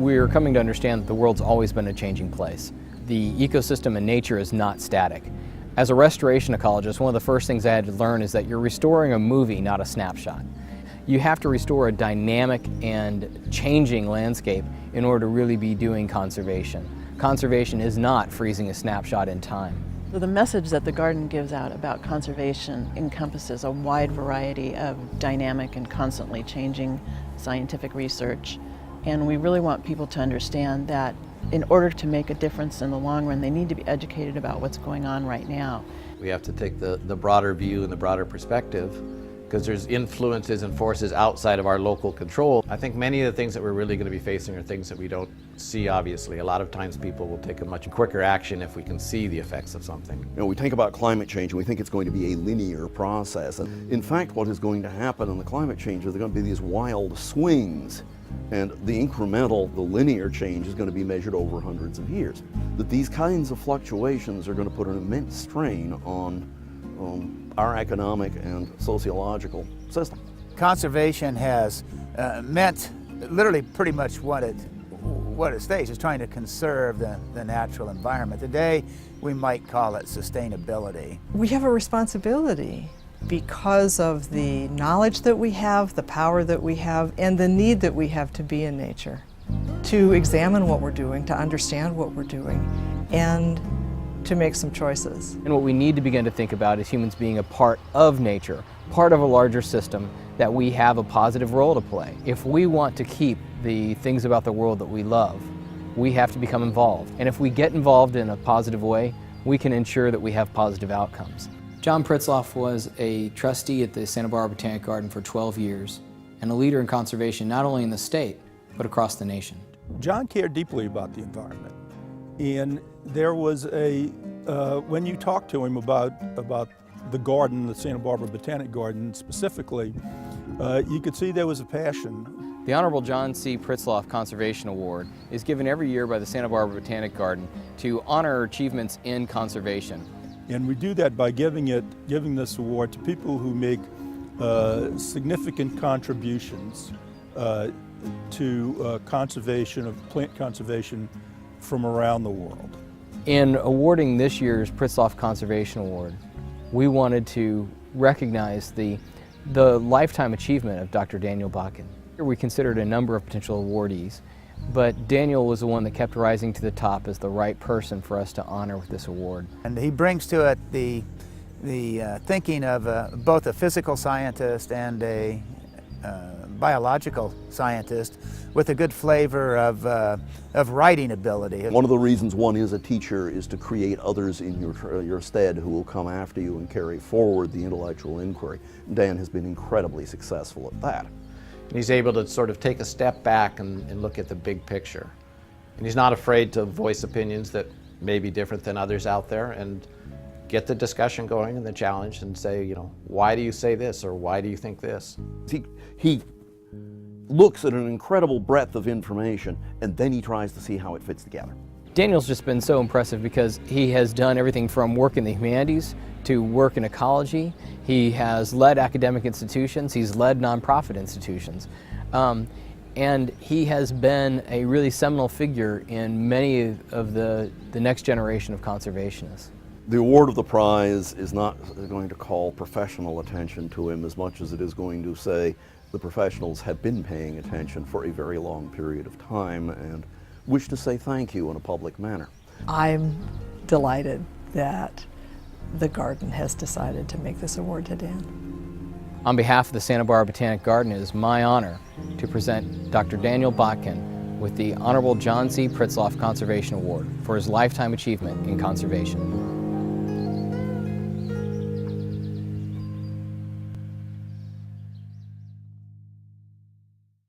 We're coming to understand that the world's always been a changing place. The ecosystem and nature is not static. As a restoration ecologist, one of the first things I had to learn is that you're restoring a movie, not a snapshot. You have to restore a dynamic and changing landscape in order to really be doing conservation. Conservation is not freezing a snapshot in time. So the message that the garden gives out about conservation encompasses a wide variety of dynamic and constantly changing scientific research. And we really want people to understand that in order to make a difference in the long run, they need to be educated about what's going on right now. We have to take the broader view and the broader perspective, because there's influences and forces outside of our local control. I think many of the things that we're really going to be facing are things that we don't see, obviously. A lot of times people will take a much quicker action if we can see the effects of something. You know, we think about climate change and we think it's going to be a linear process. And in fact, what is going to happen in the climate change is there are going to be these wild swings. And the incremental, the linear change is going to be measured over hundreds of years. That these kinds of fluctuations are going to put an immense strain on our economic and sociological system. Conservation has meant literally pretty much what it states, is trying to conserve the natural environment. Today, we might call it sustainability. We have a responsibility because of the knowledge that we have, the power that we have, and the need that we have to be in nature, to examine what we're doing, to understand what we're doing, and to make some choices. And what we need to begin to think about is humans being a part of nature, part of a larger system, that we have a positive role to play. If we want to keep the things about the world that we love, we have to become involved. And if we get involved in a positive way, we can ensure that we have positive outcomes. John Pritzlaff was a trustee at the Santa Barbara Botanic Garden for 12 years and a leader in conservation not only in the state, but across the nation. John cared deeply about the environment. And there was when you talked to him about the garden, the Santa Barbara Botanic Garden specifically, you could see there was a passion. The Honorable John C. Pritzlaff Conservation Award is given every year by the Santa Barbara Botanic Garden to honor achievements in conservation. And we do that by giving this award to people who make significant contributions to conservation, of plant conservation from around the world. In awarding this year's Pritzlaff Conservation Award, we wanted to recognize the lifetime achievement of Dr. Daniel Bakken. We considered a number of potential awardees, but Daniel was the one that kept rising to the top as the right person for us to honor with this award. And he brings to it the thinking of both a physical scientist and a biological scientist with a good flavor of writing ability. One of the reasons one is a teacher is to create others in your stead who will come after you and carry forward the intellectual inquiry. Dan has been incredibly successful at that. And he's able to sort of take a step back and look at the big picture. And he's not afraid to voice opinions that may be different than others out there and get the discussion going and the challenge and say, you know, why do you say this or why do you think this? He looks at an incredible breadth of information and then he tries to see how it fits together. Daniel's just been so impressive because he has done everything from work in the humanities to work in ecology. He has led academic institutions, he's led nonprofit institutions. And he has been a really seminal figure in many of the next generation of conservationists. The award of the prize is not going to call professional attention to him as much as it is going to say the professionals have been paying attention for a very long period of time and wish to say thank you in a public manner. I'm delighted that the garden has decided to make this award to Dan. On behalf of the Santa Barbara Botanic Garden, it is my honor to present Dr. Daniel Bakken with the Honorable John C. Pritzlaff Conservation Award for his lifetime achievement in conservation.